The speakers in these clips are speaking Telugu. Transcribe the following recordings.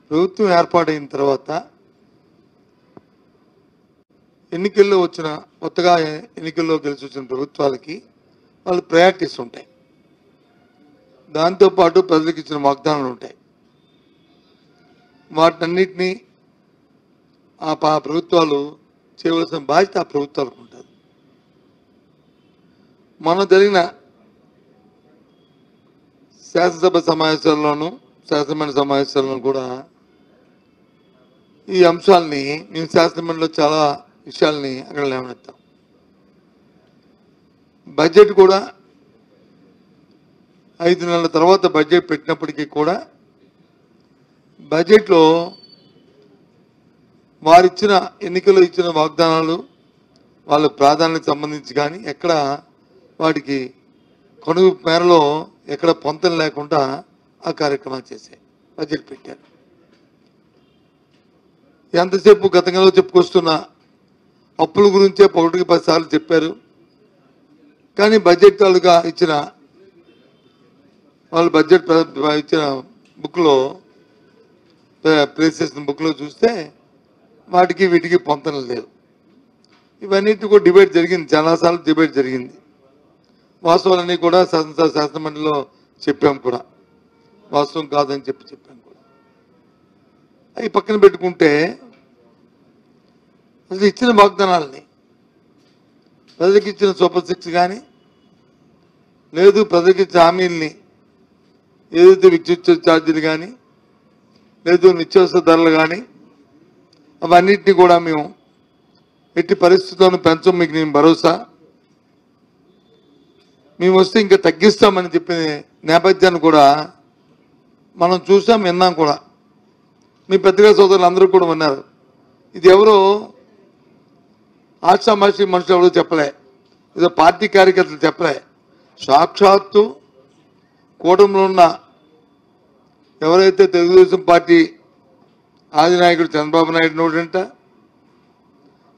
ప్రభుత్వం ఏర్పాటైన తర్వాత ఎన్నికల్లో వచ్చిన కొత్తగా ఎన్నికల్లో గెలిచి వచ్చిన ప్రభుత్వాలకి వాళ్ళు ప్రయారిటీస్ ఉంటాయి. దాంతోపాటు ప్రజలకు ఇచ్చిన వాగ్దానాలు ఉంటాయి. వాటన్నిటినీ ఆ ప్రభుత్వాలు చేయవలసిన బాధ్యత ఆ ప్రభుత్వాలకు ఉంటుంది. మొన్న జరిగిన శాసనసభ సమావేశాల్లోనూ శాసనమండలి సమావేశాల్లోనూ కూడా ఈ అంశాలని మేము శాసనమండలిలో చాలా విషయాల్ని అక్కడ లేవనెత్తాం. బడ్జెట్ కూడా 5 నెలల తర్వాత బడ్జెట్ పెట్టినప్పటికీ కూడా బడ్జెట్లో వారిచ్చిన ఎన్నికల్లో ఇచ్చిన వాగ్దానాలు వాళ్ళ ప్రాధాన్యత సంబంధించి కానీ ఎక్కడ వాటికి కొనుగోలు మేరలో ఎక్కడ పొంతన లేకుండా ఆ కార్యక్రమాలు చేశాయి. బడ్జెట్ పెట్టారు. ఎంతసేపు గతంలో చెప్పుకొస్తున్న అప్పుల గురించే 1కి 10 సార్లు చెప్పారు. కానీ బడ్జెట్ తాలూకా ఇచ్చిన వాళ్ళు బడ్జెట్ ఇచ్చిన బుక్లో ప్లేస్ చేసిన బుక్లో చూస్తే వాటికి వీటికి పొంతన లేవు. ఇవన్నిటి కూడా డిబేట్ జరిగింది, చాలాసార్లు డిబేట్ జరిగింది. వాస్తవాలన్నీ కూడా శాసనమండలిలో చెప్పాం కూడా, వాస్తవం కాదని చెప్పాం కూడా. అవి పక్కన పెట్టుకుంటే అసలు ఇచ్చిన వాగ్దానాలని ప్రజలకు ఇచ్చిన సూపర్ 6 కానీ లేదు ప్రజలకు ఇచ్చిన హామీల్ని ఏదైతే విద్యుత్ ఛార్జీలు కానీ లేదు నిత్యావసర ధరలు కానీ అవన్నిటిని కూడా మేము ఎట్టి పరిస్థితుల్లోనూ పెంచం, మీకు నేను భరోసా, మేము వస్తే ఇంకా తగ్గిస్తామని చెప్పిన నేపథ్యాన్ని కూడా మనం చూసాం, విన్నాం కూడా. మీ పెద్దగా సోదరులు అందరూ కూడా ఉన్నారు. ఇది ఎవరో ఆశామాషి మనుషులు ఎవరో చెప్పలే, ఏదో పార్టీ కార్యకర్తలు చెప్పలే. సాక్షాత్తు కూటమిలో ఉన్న ఎవరైతే తెలుగుదేశం పార్టీ ఆది నాయకుడు చంద్రబాబు నాయుడు నోటంట,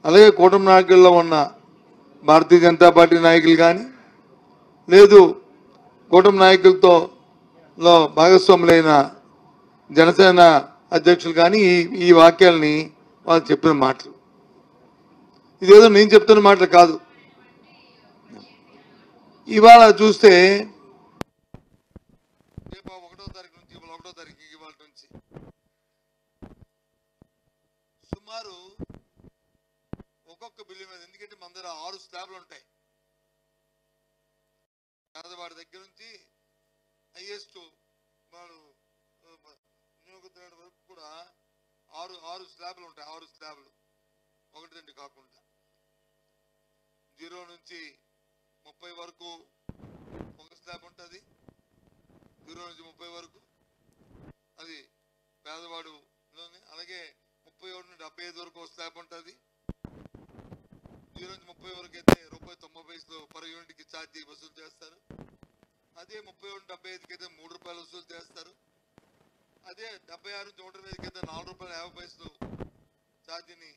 అలాగే కూటమి నాయకుల్లో ఉన్న భారతీయ జనతా పార్టీ నాయకులు కానీ లేదు కూటమి నాయకులతో భాగస్వాములైన జనసేన అధ్యక్షులు కానీ ఈ వాక్యాలని వాళ్ళు చెప్పిన మాటలు. ఇదేదో నేను చెప్తున్న మాటలు కాదు. ఇవాళ చూస్తే 1వ తారీఖు నుంచి ఇవాళ నుంచి సుమారు ఒక్కొక్క బిల్లు మీద, ఎందుకంటే మన దగ్గర 6 స్లాబ్లు ఉంటాయి. పేదవాడి దగ్గర నుంచి హైయెస్ట్ వాడు వినియోగదారుడి వరకు కూడా 6 స్లాబ్లు ఉంటాయి. 6 స్లాబ్లు, 1, 2 కాకుండా 0 నుంచి 30 వరకు ఒక స్లాబ్ ఉంటుంది. 0 నుంచి 30 వరకు అది పేదవాడు. అలాగే 31 నుండి 75 వరకు ఒక స్లాబ్ ఉంటుంది. 0 నుంచి 30 వరకు అయితే ₹1.90 పర్ యూనిట్కి ఛార్జీ వసూలు చేస్తారు. అదే 31 నుండి 75కి అయితే ₹3 వసూలు చేస్తారు. అదే 76 నుంచి 125కి అయితే ₹4.50 ఛార్జీని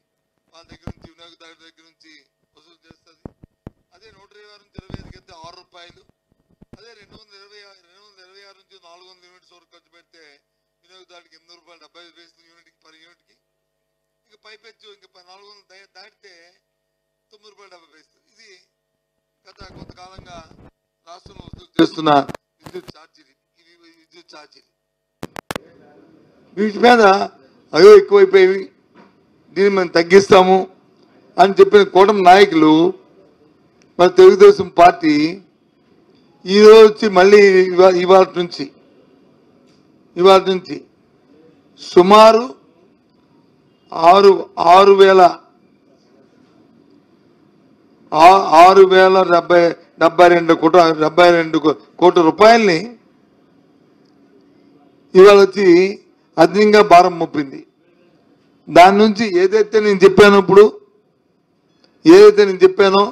వాళ్ళ దగ్గర నుంచి వినియోగదారుడి దగ్గర నుంచి వసూలు చేస్తుంది. అదే 126 నుంచి 25కి అయితే ₹6. అదే 226 నుంచి 400 యూనిట్స్ వరకు ఖర్చు పెడితే వినియోగదారుడికి ₹8.75 యూనిట్కి పర్ యూనిట్కి. ఇంకా పైపెచ్చు ఇంకా 400 దాటితే ₹9.70. ఇది గత కొంతకాలంగా రాష్ట్రంలో వసూలు చేస్తున్న విద్యుత్ ఛార్జీలు. ఇవి విద్యుత్ ఛార్జీలు వీటి మీద అయ్యో ఎక్కువైపోయి దీన్ని మేము తగ్గిస్తాము అని చెప్పిన కూటమి నాయకులు మన తెలుగుదేశం పార్టీ ఈరోజు వచ్చి మళ్ళీ ఇవాళ నుంచి సుమారు 6,072 కోట్ల రూపాయల్ని ఇవాళ వచ్చి అదనంగా భారం మోపింది. దాని నుంచి ఏదైతే నేను చెప్పానో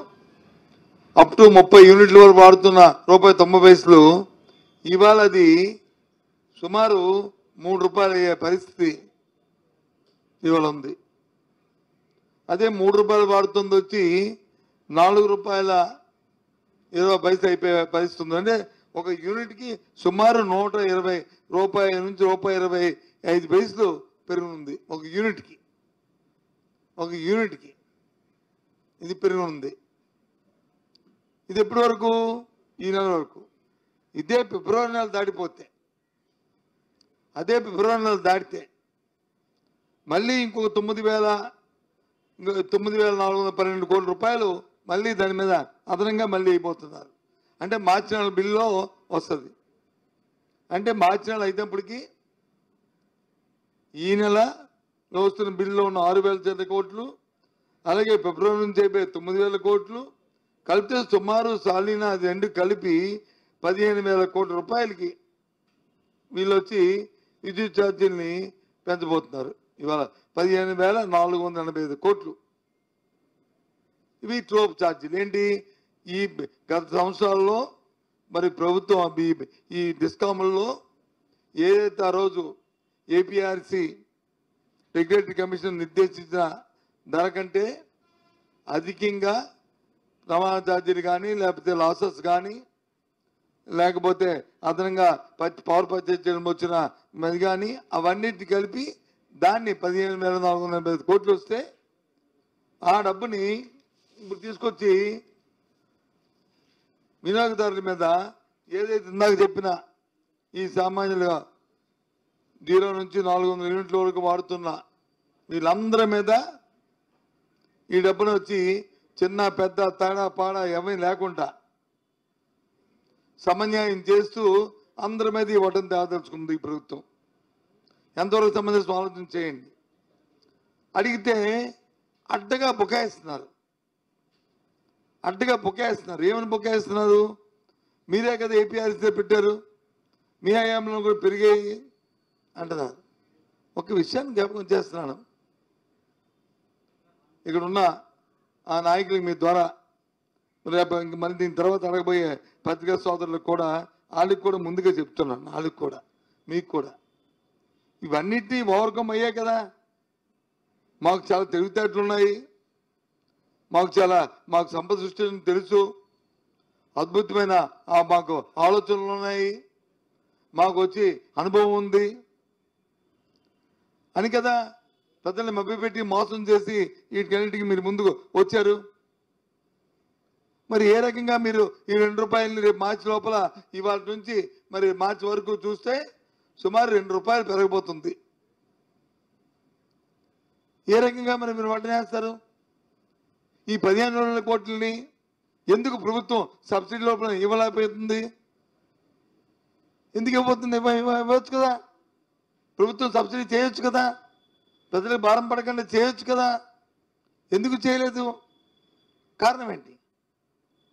అప్ టు 30 యూనిట్ల వరకు వాడుతున్న ₹1.90 ఇవాళ అది సుమారు ₹3 అయ్యే పరిస్థితి ఇవాళ ఉంది. అదే ₹3 వాడుతుంది వచ్చి ₹4.20 అయిపోయే పరిస్థితి ఉంది. అంటే ఒక యూనిట్కి సుమారు ₹120 నుంచి ₹1.25 పెరగనుంది. ఒక యూనిట్కి ఇది పెరగనుంది. ఇది ఎప్పటి వరకు? ఈ నెల వరకు. ఇదే ఫిబ్రవరి నెల దాటిపోతే, అదే ఫిబ్రవరి నెల దాటితే మళ్ళీ ఇంకొక 9,412 కోట్ల రూపాయలు మళ్ళీ దాని మీద అదనంగా మళ్ళీ అయిపోతున్నారు. అంటే మార్చి నెల బిల్లులో వస్తుంది. అంటే మార్చి నెల అయినప్పటికీ ఈ నెలలో వస్తున్న బిల్లులో ఉన్న 6,000 కోట్లు, అలాగే ఫిబ్రవరి నుంచి అయిపోయి 9,000 కోట్లు కలిపితే సుమారు సాలీనా అది రెండు కలిపి 15,000 కోట్ల రూపాయలకి వీళ్ళు వచ్చి విద్యుత్ ఛార్జీల్ని పెంచబోతున్నారు. ఇవాళ 15,485 కోట్లు ఇవి ట్రోప్ ఛార్జీలు. ఏంటి? ఈ గత సంవత్సరాల్లో మరి ప్రభుత్వం ఈ డిస్కాముల్లో ఏదైతే ఆ రోజు ఏపీఆర్సి రెగ్యులేటరీ కమిషన్ నిర్దేశించిన ధర కంటే అధికంగా రవాణా ఛార్జీలు కానీ, లేకపోతే లాసెస్ కానీ, లేకపోతే అదనంగా పవర్ పర్చేజ్ చేయడం వచ్చిన అది కానీ, అవన్నిటిని కలిపి దాన్ని 15,485 కోట్లు వస్తే ఆ డబ్బుని ఇప్పుడు తీసుకొచ్చి వినియోగదారుల మీద ఏదైతే ఇందాక చెప్పిన ఈ సామాన్యులుగా 0 నుంచి 400 యూనిట్ల వరకు వాడుతున్న వీళ్ళందరి మీద ఈ డబ్బును వచ్చి చిన్న పెద్ద తేడా పాడా ఏమీ లేకుండా సమన్యాయం చేస్తూ అందరి మీద ఈ వడ్డీని తేదలుచుకుంది ఈ ప్రభుత్వం. ఎంతవరకు సంబంధించిన ఆలోచన చేయండి. అడిగితే అడ్డగా బుకాయిస్తున్నారు. ఏమని బుకాయిస్తున్నారు? మీరే కదా ఏపీఆర్సీ పెట్టారు, మీ హయాంలో కూడా పెరిగాయి అంటున్నారు. ఒక విషయాన్ని జ్ఞాపకం చేస్తున్నాను. ఇక్కడ ఉన్న ఆ నాయకులకి మీ ద్వారా రేపు ఇంక మళ్ళీ దీని తర్వాత అడగబోయే పత్రికా సోదరులకు కూడా వాళ్ళకి కూడా ముందుగా చెప్తున్నాను, వాళ్ళకి కూడా మీకు కూడా ఇవన్నిటినీ ఓవర్కమ్ అయ్యాయి కదా. మాకు చాలా తెలివితేటలు ఉన్నాయి, మాకు సంపద సృష్టి తెలుసు, అద్భుతమైన మాకు ఆలోచనలు ఉన్నాయి, మాకు వచ్చి అనుభవం ఉంది అని కదా ప్రజల్ని మభ్యపెట్టి మోసం చేసి వీటికన్నిటికీ మీరు ముందుకు వచ్చారు. మరి ఏ రకంగా మీరు ఈ 2 రూపాయలని రేపు మార్చి లోపల ఇవాళ నుంచి మరి మార్చి వరకు చూస్తే సుమారు 2 రూపాయలు పెరగబోతుంది. ఏ రకంగా మరి మీరు వడ్డనేస్తారు? ఈ 15,000 కోట్లని ఎందుకు ప్రభుత్వం సబ్సిడీ లోపల ఇవ్వలేకపోతుంది? ఎందుకు ఇవ్వబోతుంది? ఇవ్వచ్చు కదా, ప్రభుత్వం సబ్సిడీ చేయొచ్చు కదా, ప్రజలకు భారం పడకుండా చేయొచ్చు కదా. ఎందుకు చేయలేదు? కారణం ఏంటి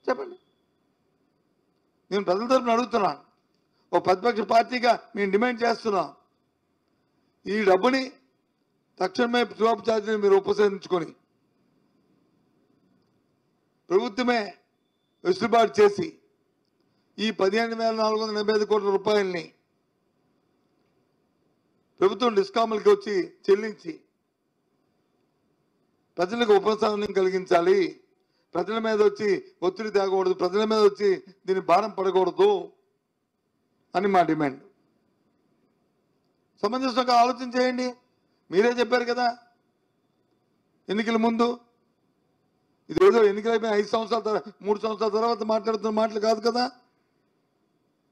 చెప్పండి. నేను ప్రజల తరపున అడుగుతున్నాను. ఓ ప్రతిపక్ష పార్టీగా మేము డిమాండ్ చేస్తున్నాం, ఈ డబ్బుని తక్షణమే ట్రోప్ ఛార్జీని మీరు ఉపసంహరించుకొని ప్రభుత్వమే వెసులుబాటు చేసి ఈ 15,485 కోట్ల రూపాయలని ప్రభుత్వం డిస్కాములకి వచ్చి చెల్లించి ప్రజలకు ఉపశమనం కలిగించాలి. ప్రజల మీద వచ్చి ఒత్తిడి తేగకూడదు, ప్రజల మీద వచ్చి దీని భారం పడకూడదు అని మా డిమాండ్. సమంజసంగా ఆలోచన చేయండి. మీరే చెప్పారు కదా ఎన్నికల ముందు, ఇదేదో ఎన్నికలు అయిపోయిన 5 సంవత్సరాల 3 సంవత్సరాల తర్వాత మాట్లాడుతున్న మాటలు కాదు కదా.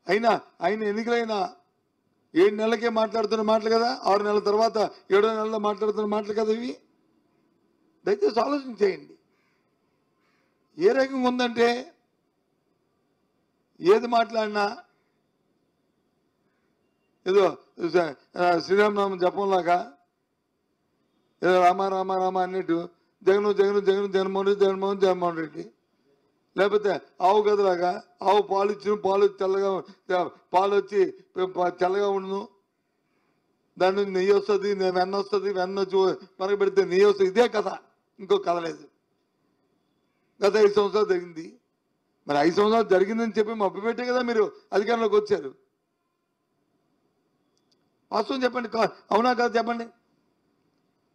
ఆయన ఎన్నికలైన 7 నెలలకే మాట్లాడుతున్న మాటలు కదా, 6 నెలల తర్వాత 7వ నెలలో మాట్లాడుతున్న మాటలు కదా ఇవి. దయచేసి ఆలోచన చేయండి. ఏ రకంగా ఉందంటే ఏది మాట్లాడినా ఏదో శ్రీరామనామం జపంలాగా ఏదో రామ రామ రామ అన్నట్టు జగన్మోహన్ రెడ్డి, లేకపోతే ఆవు గదలాగా ఆవు పాలు ఇచ్చిన పాలు వచ్చి తెల్లగా ఉండను, దాని నుంచి నెయ్యి వస్తుంది, వెన్న వస్తుంది, వెన్న వచ్చి మరగబెడితే నెయ్యి వస్తుంది. ఇదే కథ, ఇంకో కథ లేదు. గత 5 సంవత్సరాలు జరిగింది. మరి 5 సంవత్సరాలు జరిగిందని చెప్పి మభ్యపెట్టే కదా మీరు అధికారంలోకి వచ్చారు. వాస్తవం చెప్పండి, అవునా కాదు చెప్పండి.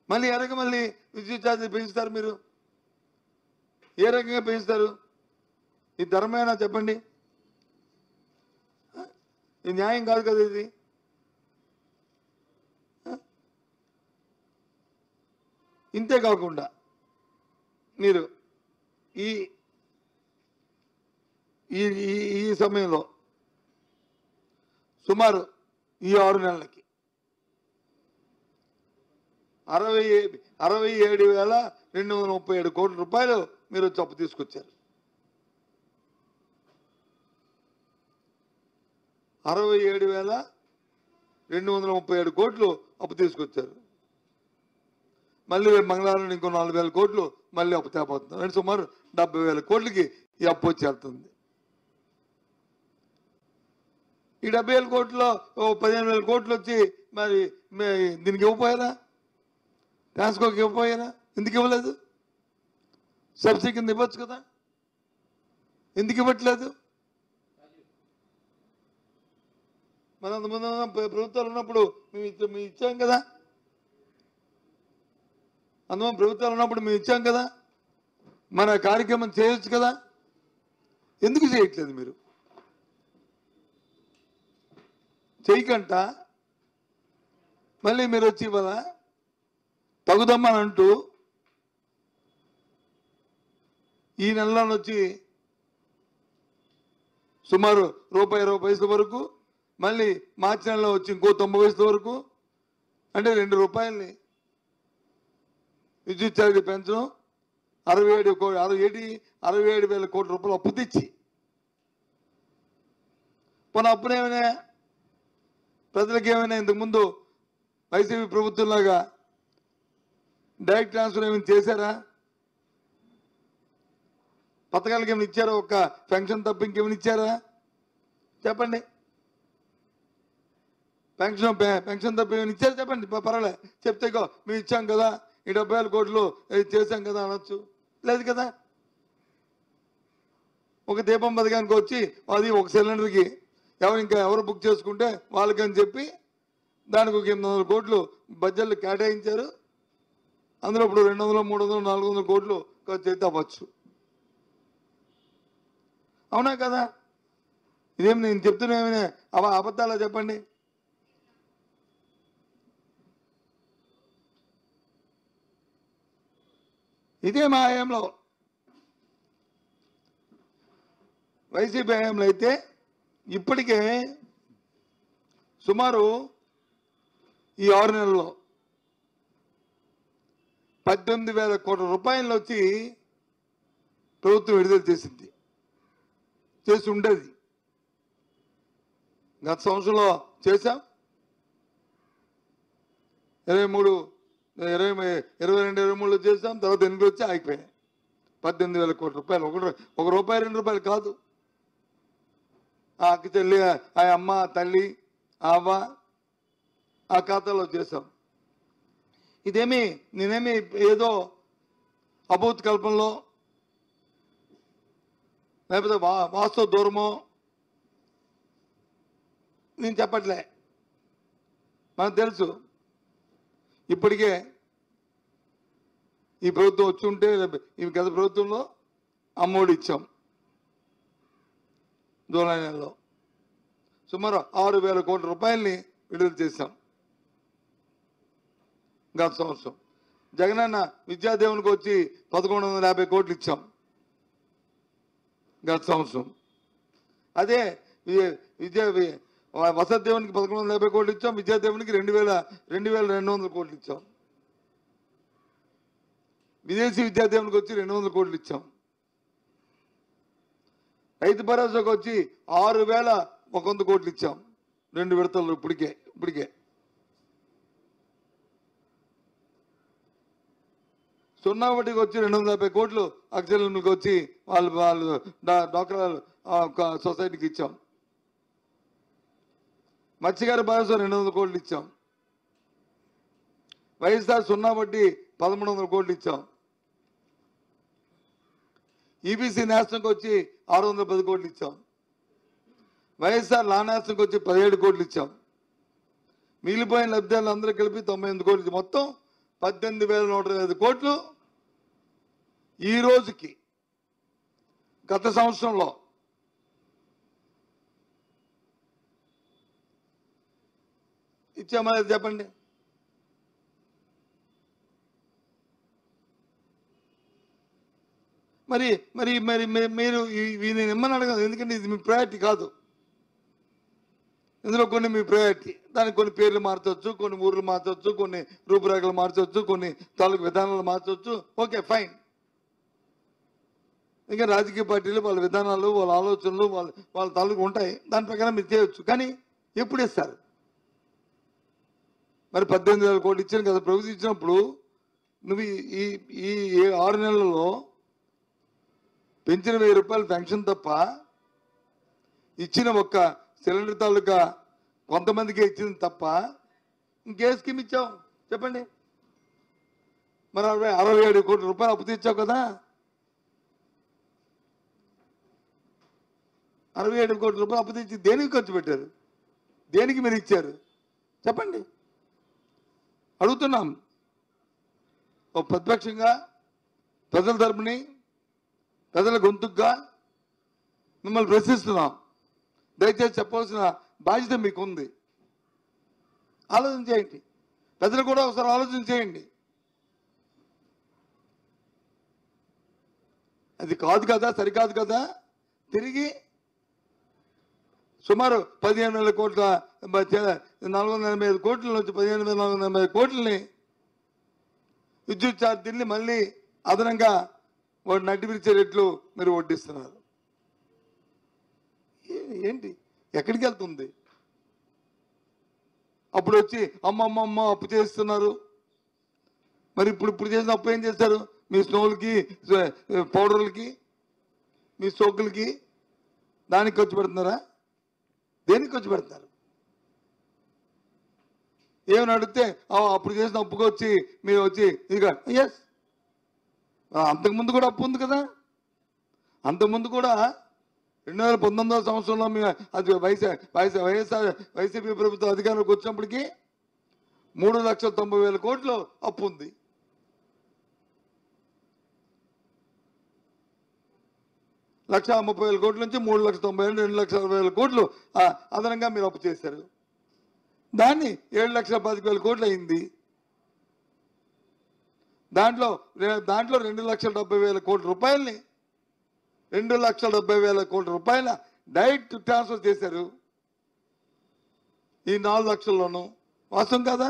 మళ్ళీ ఏ రకంగా మళ్ళీ విద్యుత్ ఛార్జీలు పెంచుతారు మీరు? ఏ రకంగా పెంచుతారు? ఇది ధర్మమేనా చెప్పండి? ఇది న్యాయం కాదు కదా ఇది. ఇంతే కాకుండా మీరు ఈ ఈ ఈ సమయంలో సుమారు ఈ 6 నెలలకి 67,237 కోట్ల రూపాయలు మీరు వచ్చి అప్పు తీసుకొచ్చారు. 67,237 కోట్లు అప్పు తీసుకొచ్చారు. మళ్ళీ రేపు మంగళవారం ఇంకో 4,000 కోట్లు మళ్ళీ అప్పు తేపోతున్నారు. అంటే సుమారు 70,000 కోట్లకి ఈ అప్పు వచ్చి వెళ్తుంది. ఈ 70,000 కోట్లో 15,000 కోట్లు వచ్చి మరి దీనికి ఇవ్వపోయారా? ట్రాన్స్కోకి ఇవ్వపోయారా? ఎందుకు ఇవ్వలేదు? సబ్సిడీ కింద ఇవ్వచ్చు కదా, ఎందుకు ఇవ్వట్లేదు? మన ముందు ప్రభుత్వాలు ఉన్నప్పుడు మేము ఇచ్చాం కదా, అందువల్ల ప్రభుత్వాలు ఉన్నప్పుడు మేము ఇచ్చాం కదా, మన కార్యక్రమం చేయొచ్చు కదా, ఎందుకు చేయట్లేదు? మీరు చేయకంట మళ్ళీ మీరు వచ్చి ఇవ్వాలా తగుదమ్మని అంటూ ఈ నెలలో వచ్చి సుమారు ₹1.20 వరకు, మళ్ళీ మార్చి నెలలో వచ్చి ఇంకో 90 పైసల వరకు, అంటే ₹2 విద్యుత్ ఛార్జీ పెంచడం, 67,000 కోట్ల రూపాయలు అప్పు తెచ్చి మన అప్పునేమైనా ప్రజలకు ఏమైనా ఇంతకుముందు వైసీపీ ప్రభుత్వంలాగా డైరెక్ట్ ట్రాన్స్ఫర్ ఏమైనా చేశారా? పథకాలకి ఏమైనా ఇచ్చారా? ఒక్క పెన్షన్ తప్ప ఇంకేమైనా ఇచ్చారా? చెప్పండి. పెన్షన్ తప్ప ఏమైనా ఇచ్చారా? చెప్పండి. పర్వాలే చెప్తే మేము ఇచ్చాం కదా, ఈ 70,000 కోట్లు చేశాం కదా అనొచ్చు. లేదు కదా. ఒక దీపం పథకానికి వచ్చి అది ఒక సిలిండర్కి ఇంకా ఎవరు బుక్ చేసుకుంటే వాళ్ళకని చెప్పి దానికి ఒక 800 కోట్లు బడ్జెట్లు కేటాయించారు. అందులో ఇప్పుడు 200, 300, 400 కోట్లు ఖర్చు అయితే అవ్వచ్చు. అవునా కదా? ఇదేం నేను చెప్తున్నా ఏమైనా అబద్ధాలా? చెప్పండి. ఇదే మా హయాంలో, వైసీపీ హయాంలో అయితే ఇప్పటికే సుమారు ఈ 6 నెలల్లో 18,000 కోట్ల రూపాయలు వచ్చి ప్రభుత్వం విడుదల చేసి ఉండేది. గత సంవత్సరంలో చేశాం. 22, 23లో చేశాం. తర్వాత 8 వచ్చి ఆగిపోయాయి. 18,000 కోట్ల రూపాయలు. ఒక రూపాయి, ₹2 కాదు. ఆ అక్క చెల్లి, ఆ అమ్మ, తల్లి, ఆ అవ్వ ఆ ఖాతాలో చేశాం. నేనేమి ఏదో అభూత్ కల్పనలో లేకపోతే వాస్తవ దూరమో నేను చెప్పట్లే. మనకు తెలుసు. ఇప్పటికే ఈ ప్రభుత్వం వచ్చి ఉంటే ఈ గత ప్రభుత్వంలో అమ్మఒడి ఇచ్చాం. జూలై నెలలో సుమారు 6,000 కోట్ల రూపాయలని విడుదల చేశాం. గత సంవత్సరం జగనన్న విద్యాదేవునికి వచ్చి 1,150 కోట్లు ఇచ్చాం గత సంవత్సరం. అదే వసతి దేవునికి 1,150 కోట్లు ఇచ్చాం. విద్యాదేవునికి 2,200 కోట్లు ఇచ్చాం. విదేశీ విద్యాదేవునికి వచ్చి 200 కోట్లు ఇచ్చాం. రైతు భరోసాకు వచ్చి 6,100 కోట్లు ఇచ్చాం. 2 విడతలు ఇప్పటికే. సున్నా వడ్డీకి వచ్చి 250 కోట్లు అక్షరాలకు వచ్చి వాళ్ళు డాక్టర్ సొసైటీకి ఇచ్చాం. మత్స్యకార భరోసా 200 కోట్లు ఇచ్చాం. వైఎస్ఆర్ సున్నా వడ్డీ 1,300 కోట్లు ఇచ్చాం. ఈబీసీ నేషనల్కి వచ్చి 610 కోట్లు ఇచ్చాం. వైఎస్ఆర్ లా నేషనల్కి వచ్చి 17 కోట్లు ఇచ్చాం. మిగిలిపోయిన లబ్ధిదారులు అందరూ కలిపి 98 కోట్లు, మొత్తం 18,125 కోట్లు ఈ రోజుకి గత సంవత్సరంలో ఇచ్చామా చెప్పండి. మరి మరి మరి మీరు నేను ఇమ్మని అడగదు, ఎందుకంటే ఇది మీ ప్రయారిటీ కాదు. ఇందులో కొన్ని మీ ప్రయారిటీ, దానికి కొన్ని పేర్లు మార్చవచ్చు, కొన్ని ఊర్లు మార్చవచ్చు, కొన్ని రూపురేఖలు మార్చవచ్చు, కొన్ని తాలూకు విధానాలు మార్చవచ్చు. Okay, fine. ఇంకా రాజకీయ పార్టీలు వాళ్ళ విధానాలు, వాళ్ళ ఆలోచనలు, వాళ్ళ తాలూకు ఉంటాయి, దాని ప్రకారం మీరు చేయవచ్చు. కానీ ఎప్పుడు ఇస్తారు? మరి 18,000 కోట్లు ఇచ్చాను కదా ప్రభుత్వం. ఇచ్చినప్పుడు నువ్వు ఈ 6 నెలల్లో పెంచిన 1000 రూపాయలు పెన్షన్ తప్ప ఇచ్చిన ఒక్క సిలిండర్ తాలూకా కొంతమందికే ఇచ్చింది తప్ప ఇంకే స్కీమ్ ఇచ్చావు చెప్పండి? మరి 67 కోట్ల రూపాయలు అప్పు తెచ్చావు కదా. 67 కోట్ల రూపాయలు అప్పు తెచ్చి దేనికి ఖర్చు పెట్టారు? దేనికి మీరు ఇచ్చారు చెప్పండి? అడుగుతున్నాం. ఓ ప్రతిపక్షంగా ప్రజల తరపుని, ప్రజల గొంతుగా మిమ్మల్ని ప్రశ్నిస్తున్నాం. దయచేసి చెప్పవలసిన బాధ్యత మీకు ఉంది. ఆలోచన చేయండి. ప్రజలు కూడా ఒకసారి ఆలోచన చేయండి. అది కాదు కదా, సరికాదు కదా. తిరిగి సుమారు 15,000 కోట్ల 485 కోట్ల నుంచి 15,485 కోట్లని విద్యుత్ ఛార్జీల్ని మళ్ళీ అదనంగా వాడు నడ్డి విరిచే రేట్లు మీరు వడ్డిస్తున్నారు. ఏంటి? ఎక్కడికి వెళ్తుంది? అప్పుడు వచ్చి అమ్మమ్మ అప్పు చేస్తున్నారు. మరి ఇప్పుడు చేసిన అప్పు ఏం చేస్తారు? మీ స్నోలకి, పౌడర్లకి, మీ సోకులకి, దానికి ఖర్చు పెడుతున్నారా? దేనికి ఖర్చు పెడతారు? ఏమని అడిగితే అప్పుడు చేసిన అప్పుగా వచ్చి మీరు వచ్చి ఇక ఎస్, అంతకుముందు కూడా అప్పు ఉంది కదా. అంతకుముందు కూడా 2019 సంవత్సరంలో మేము అది వైసీపీ ప్రభుత్వం అధికారంలోకి వచ్చినప్పటికీ 3,90,000 కోట్లు అప్పు ఉంది. లక్ష 30,000 కోట్ల నుంచి 3,90,000, 2,60,000 కోట్లు అదనంగా మీరు అప్పు చేశారు. దాన్ని 7,10,000 కోట్లు అయింది. దాంట్లో 2,70,000 కోట్ల రూపాయలని 2,70,000 కోట్ల రూపాయల డైరెక్ట్ ట్రాన్స్ఫర్ చేశారు ఈ 4 లక్షల్లోనూ. వాస్తవం కదా?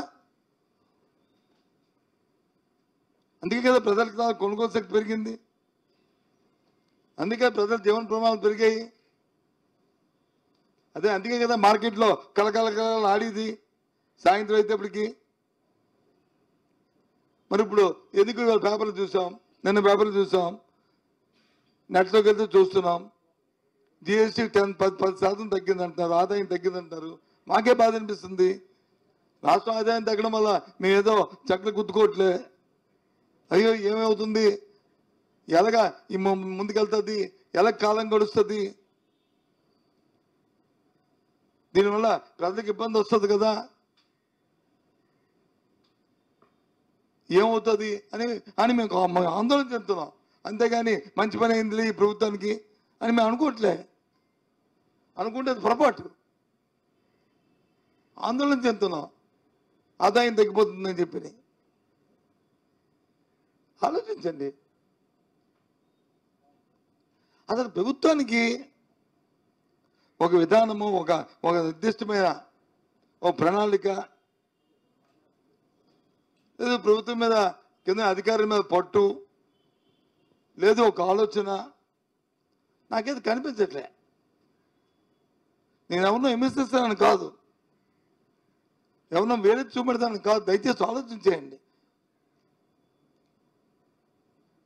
అందుకే కదా ప్రజలకు కొనుగోలు శక్తి పెరిగింది. అందుకే ప్రజల జీవన ప్రమాణాలు పెరిగాయి. అందుకే కదా మార్కెట్లో కలకల ఆడేది సాయంత్రం అయితేప్పటికి. మరి ఇప్పుడు ఎందుకు ఇవాళ పేపర్లు చూసాం, నిన్న పేపర్లు చూసాం, నెట్లోకి వెళ్తే చూస్తున్నాం. జిఎస్టీ 10% తగ్గిందంటున్నారు, ఆదాయం తగ్గిందంటున్నారు. మాకే బాధ అనిపిస్తుంది. రాష్ట్రం ఆదాయం తగ్గడం వల్ల మేము ఏదో చక్కలు గుద్దుకోవట్లే. అయ్యో ఏమవుతుంది, ఎలాగా ఈ ముందుకెళ్తుంది, ఎలా కాలం గడుస్తుంది, దీనివల్ల ప్రజలకు ఇబ్బంది వస్తుంది కదా, ఏమవుతుంది అని మేము ఆందోళన చెందుతున్నాం. అంతేగాని మంచి పని అయింది ఈ ప్రభుత్వానికి అని మేము అనుకోవట్లే. అనుకుంటే అది పొరపాటు. ఆందోళన చెందుతున్నాం ఆదాయం తగ్గిపోతుందని చెప్పి. ఆలోచించండి. అసలు ప్రభుత్వానికి ఒక విధానము, ఒక నిర్దిష్టమైన ఒక ప్రణాళిక లేదు. ప్రభుత్వం మీద, కింద అధికారుల మీద పట్టు లేదు, ఒక ఆలోచన నాకేది కనిపించట్లే. నేను ఎవరినో విమర్శిస్తానని కాదు, ఎవరినో వేరే చూపెడతానని కాదు. దయచేసి ఆలోచించేయండి.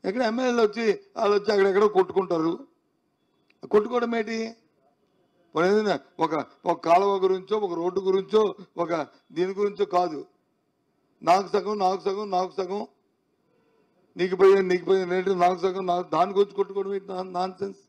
ఎక్కడ ఎమ్మెల్యేలు వచ్చి వాళ్ళు వచ్చి అక్కడెక్కడో కొట్టుకుంటారు. కొట్టుకోవడం ఏంటి? ఒక కాలువ గురించో, ఒక రోడ్డు గురించో, ఒక దీని గురించో కాదు. నాకు సగం, నీకు పోయిన రేటు నాకు సగం, దాని గురించి కొట్టుకోవడం ఏంటి? Non sense.